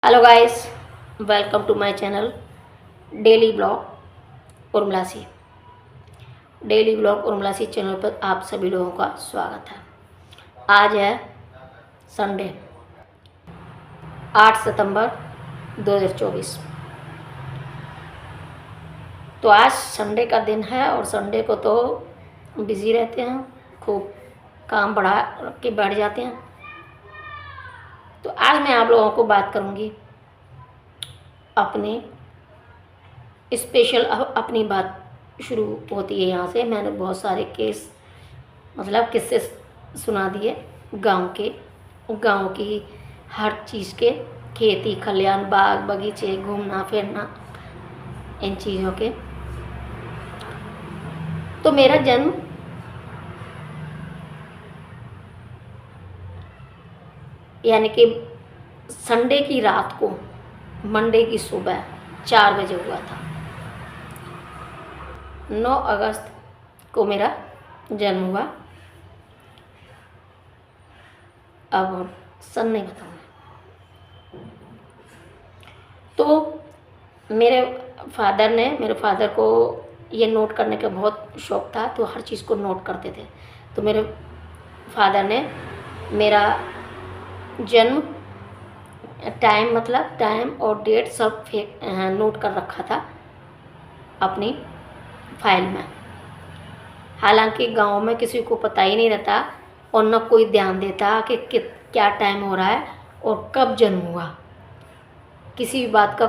Hello guys, welcome to my channel daily blog उर्मिलासी। Daily blog उर्मिलासी channel पर आप सभी लोगों का स्वागत है। आज है संडे 8 सितंबर 2024। तो आज संडे का दिन है और संडे को तो बिज़ी रहते हैं, खूब काम बढ़ जाते हैं। तो आज मैं आप लोगों को बात करूंगी अपने स्पेशल। अब अपनी बात शुरू होती है यहाँ से। मैंने बहुत सारे किस्से सुना दिए गांव की हर चीज़ के, खेती खलियान बाग बगीचे घूमना फिरना इन चीज़ों के। तो मेरा जन्म यानी कि संडे की रात को मंडे की सुबह 4 बजे हुआ था। 9 अगस्त को मेरा जन्म हुआ। अब सन नहीं बताऊंगा। तो मेरे फादर को ये नोट करने का बहुत शौक़ था, तो हर चीज़ को नोट करते थे। तो मेरे फादर ने मेरा जन्म टाइम और डेट सब नोट कर रखा था अपनी फाइल में। हालांकि गांव में किसी को पता ही नहीं रहता और न कोई ध्यान देता कि क्या टाइम हो रहा है और कब जन्म हुआ। किसी भी बात का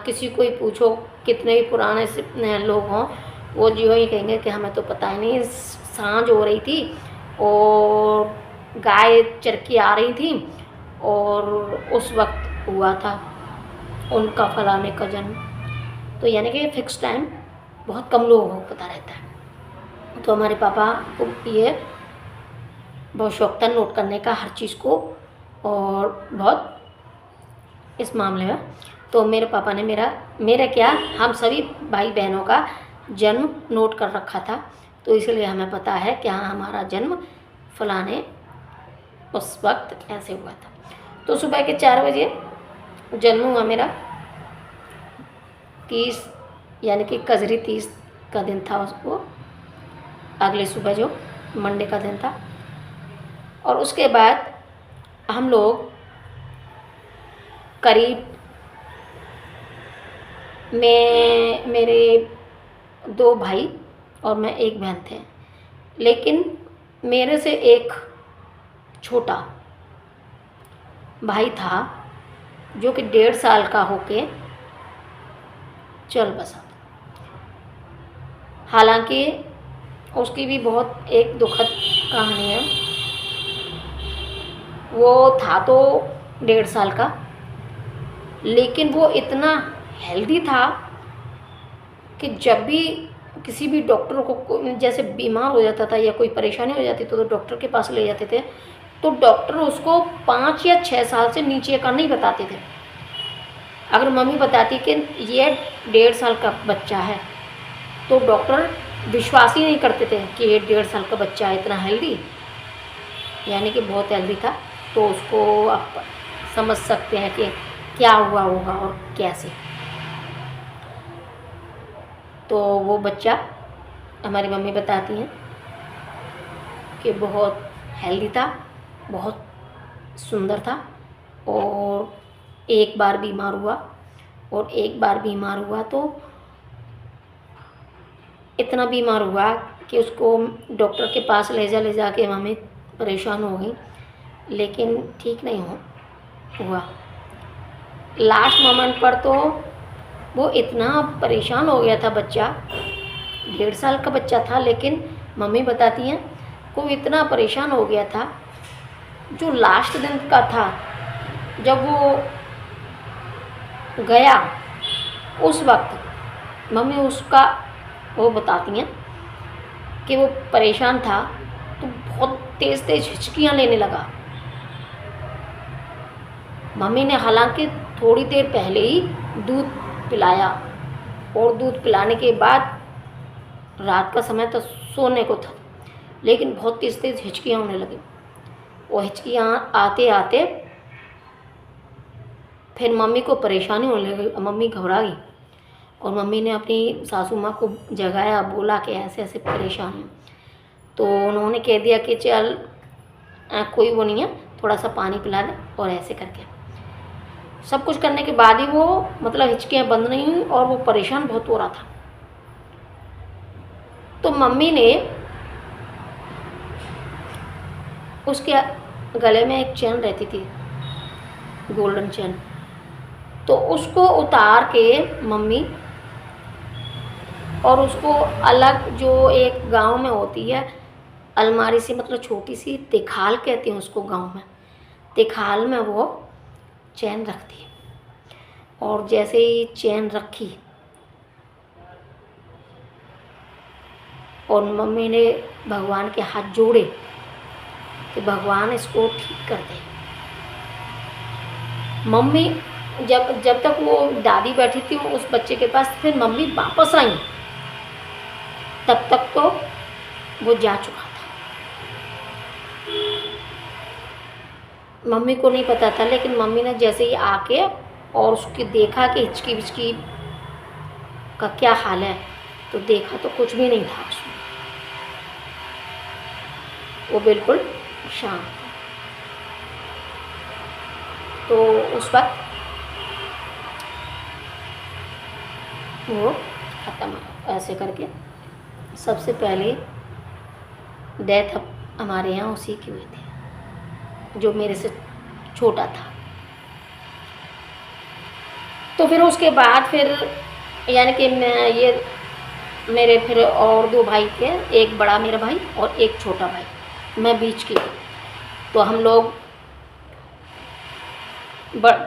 किसी को ही पूछो, कितने भी पुराने से लोग हों, वो जो ही कहेंगे कि हमें तो पता ही नहीं, सांझ हो रही थी और गाय चरकी आ रही थी और उस वक्त हुआ था उनका फलाने का जन्म। तो यानी कि फिक्स टाइम बहुत कम लोगों को पता रहता है। तो हमारे पापा को ये बहुत शौक था नोट करने का हर चीज़ को, और बहुत इस मामले में तो मेरे पापा ने मेरा क्या, हम सभी भाई बहनों का जन्म नोट कर रखा था। तो इसलिए हमें पता है कि हाँ, हमारा जन्म फलाने उस वक्त ऐसे हुआ था। तो सुबह के 4 बजे जन्म हुआ मेरा। 30 यानी कि कजरी 30 का दिन था उसको, अगले सुबह जो मंडे का दिन था। और उसके बाद हम लोग करीब मेरे 2 भाई और मैं 1 बहन थे, लेकिन मेरे से एक छोटा भाई था जो कि 1.5 साल का होके चल बसा। हालांकि उसकी भी बहुत एक दुखद कहानी है। वो था तो 1.5 साल का, लेकिन वो इतना हेल्दी था कि जब भी किसी भी डॉक्टर को जैसे बीमार हो जाता था या कोई परेशानी हो जाती तो डॉक्टर के पास ले जाते थे, तो डॉक्टर उसको 5 या 6 साल से नीचे का नहीं बताते थे। अगर मम्मी बताती कि ये 1.5 साल का बच्चा है, तो डॉक्टर विश्वास ही नहीं करते थे कि ये 1.5 साल का बच्चा है इतना हेल्दी, यानी कि बहुत हेल्दी था। तो उसको आप समझ सकते हैं कि क्या हुआ होगा और कैसे। तो वो बच्चा, हमारी मम्मी बताती हैं कि बहुत हेल्दी था, बहुत सुंदर था, और एक बार बीमार हुआ तो इतना बीमार हुआ कि उसको डॉक्टर के पास ले जा के मम्मी परेशान हो गई, लेकिन ठीक नहीं हुआ। लास्ट मोमेंट पर तो वो इतना परेशान हो गया था बच्चा, 1.5 साल का बच्चा था, लेकिन मम्मी बताती हैं वो इतना परेशान हो गया था। जो लास्ट दिन का था जब वो गया, उस वक्त मम्मी उसका वो बताती हैं कि वो परेशान था तो बहुत तेज़ हिचकियाँ लेने लगा। मम्मी ने हालांकि थोड़ी देर पहले ही दूध पिलाया, और दूध पिलाने के बाद रात का समय तो सोने को था, लेकिन बहुत तेज़ हिचकियाँ होने लगी। वो हिचकियाँ आते आते फिर मम्मी को परेशानी होने लगी, मम्मी घबरा गई और मम्मी ने अपनी सासू माँ को जगाया, बोला कि ऐसे ऐसे परेशान है। तो उन्होंने कह दिया कि चल कोई वो नहीं है, थोड़ा सा पानी पिला दे, और ऐसे करके सब कुछ करने के बाद ही वो मतलब हिचकियाँ बंद नहीं हुई और वो परेशान बहुत हो रहा था। तो मम्मी ने उसके गले में एक चेन रहती थी, गोल्डन चेन, तो उसको उतार के मम्मी और उसको अलग, जो एक गांव में होती है अलमारी सी, मतलब छोटी सी तिखाल कहते हैं उसको गांव में, तिखाल में वो चैन रखती है। और जैसे ही चैन रखी और मम्मी ने भगवान के हाथ जोड़े कि भगवान इसको ठीक कर दे। मम्मी जब तक वो दादी बैठी थी उस बच्चे के पास, फिर मम्मी वापस आई, तब तक तो वो जा चुका था। मम्मी को नहीं पता था, लेकिन मम्मी ने जैसे ही आके और उसकी देखा कि हिचकी बिचकी का क्या हाल है, तो देखा तो कुछ भी नहीं था उसमें, वो बिल्कुल शांत था। तो उस वक्त वो ख़त्म, ऐसे करके सबसे पहले डेथ हमारे यहाँ उसी की हुई थी, जो मेरे से छोटा था। तो फिर उसके बाद फिर यानी कि मैं ये मेरे फिर और 2 भाई थे, एक बड़ा मेरा भाई और एक छोटा भाई, मैं बीच की। तो हम लोग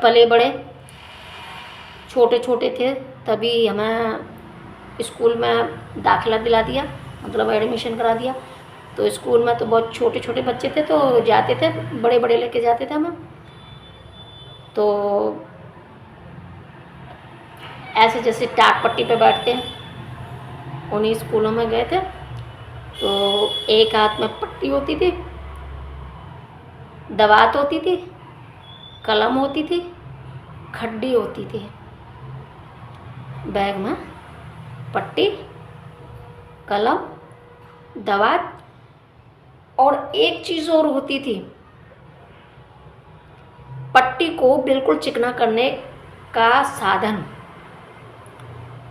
पले बड़े, छोटे छोटे थे, तभी हमें स्कूल में दाखिला दिला दिया, मतलब एडमिशन करा दिया। तो स्कूल में तो बहुत छोटे छोटे बच्चे थे, तो जाते थे, बड़े बड़े लेके जाते थे हमें। तो ऐसे जैसे टाट पट्टी पे बैठते हैं, उन्हीं स्कूलों में गए थे। तो एक हाथ में पट्टी होती थी, दवात होती थी, कलम होती थी, खड्डी होती थी, बैग में पट्टी, कलम, दवात, और एक चीज़ और होती थी, पट्टी को बिल्कुल चिकना करने का साधन।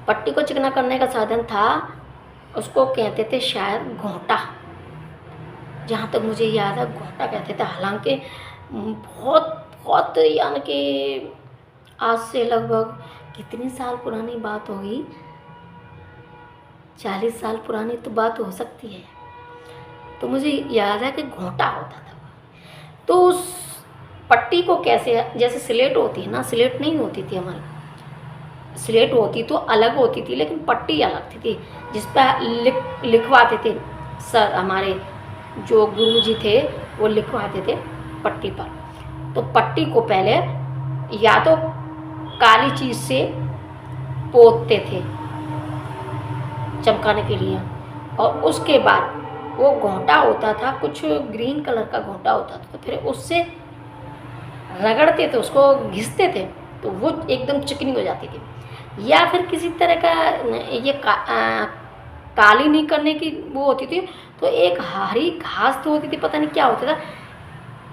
पट्टी को चिकना करने का साधन था, उसको कहते थे शायद घोंटा, जहाँ तक मुझे याद है घोंटा कहते थे। हालांकि बहुत बहुत यानी कि आज से लगभग कितनी साल पुरानी बात होगी, 40 साल पुरानी तो बात हो सकती है। तो मुझे याद है कि घोंटा होता था। तो उस पट्टी को कैसे, जैसे स्लेट होती है ना, स्लेट नहीं होती थी हमारी, स्लेट होती तो अलग होती थी, लेकिन पट्टी अलग थी जिस पर लिखवाते थे सर हमारे, जो गुरुजी थे वो लिखवाते थे पट्टी पर। तो पट्टी को पहले या तो काली चीज़ से पोतते थे चमकाने के लिए, और उसके बाद वो घोंटा होता था, कुछ ग्रीन कलर का घोंटा होता था, तो फिर उससे रगड़ते थे, उसको घिसते थे, तो वो एकदम चिकनी हो जाती थी। या फिर किसी तरह का ये काली नहीं करने की वो होती थी, तो एक हरी घास तो होती थी, पता नहीं क्या होता था,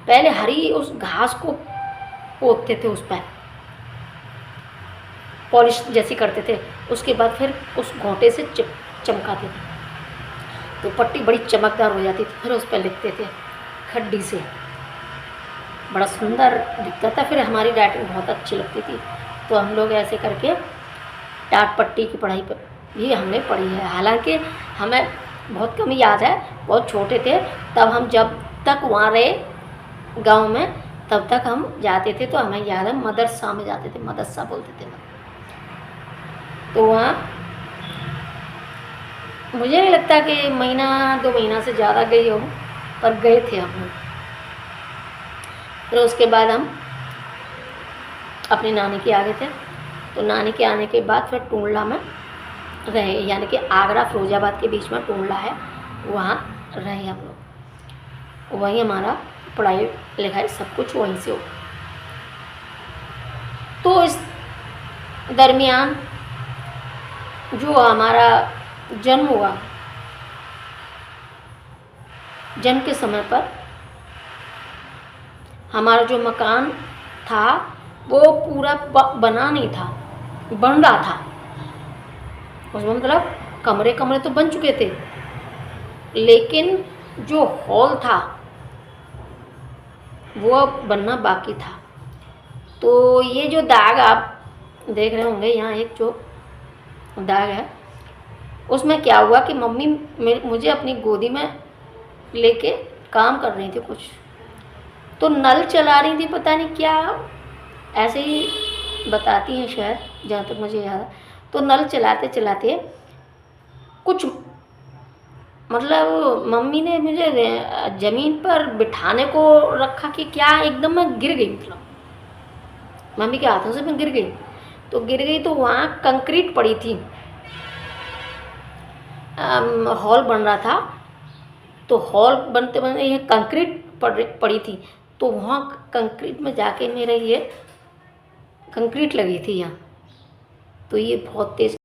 पहले हरी उस घास को पोतते थे, उस पर पॉलिश जैसी करते थे, उसके बाद फिर उस घोंटे से चमकाते थे, तो पट्टी बड़ी चमकदार हो जाती थी। फिर उस पर लिखते थे खड्डी से, बड़ा सुंदर दिखता था। फिर हमारी राइटिंग बहुत अच्छी लगती थी, तो हम लोग ऐसे करके टाट पट्टी की पढ़ाई पर भी हमने पढ़ी है। हालांकि हमें बहुत कम याद है, बहुत छोटे थे तब हम, जब तक वहाँ रहे गांव में तब तक हम जाते थे, तो हमें याद है मदरसा में जाते थे, मदरसा बोलते थे। तो वहाँ मुझे नहीं लगता कि महीना 2 महीना से ज़्यादा गई हो, पर गए थे हम लोग। फिर उसके बाद हम अपनी नानी के आ गए थे। तो नानी के आने के बाद फिर टूंडला में रहे, यानी कि आगरा फिरोजाबाद के बीच में टूंडला है, वहाँ रहे हम लोग। वहीं हमारा पढ़ाई लिखाई सब कुछ वहीं से हो। तो इस दरमियान जो हमारा जन्म हुआ, जन्म के समय पर हमारा जो मकान था वो पूरा बना नहीं था, बन रहा था। उसमें मतलब कमरे कमरे तो बन चुके थे, लेकिन जो हॉल था वो अब बनना बाकी था। तो ये जो दाग आप देख रहे होंगे यहाँ, एक जो दाग है, उसमें क्या हुआ कि मम्मी मुझे अपनी गोदी में लेके काम कर रही थी कुछ, तो नल चला रही थी, पता नहीं क्या, ऐसे ही बताती हैं शायद, जहाँ तक मुझे याद है। तो नल चलाते चलाते कुछ मतलब मम्मी ने मुझे ज़मीन पर बिठाने को रखा कि क्या, एकदम मैं गिर गई, मतलब मम्मी के हाथों से मैं गिर गई। तो गिर गई तो वहाँ कंक्रीट पड़ी थी, हॉल बन रहा था, तो हॉल बनते बनते ये कंक्रीट पड़ी थी, तो वहाँ कंक्रीट में जाके मेरे ये कंक्रीट लगी थी यहाँ, तो ये बहुत तेज़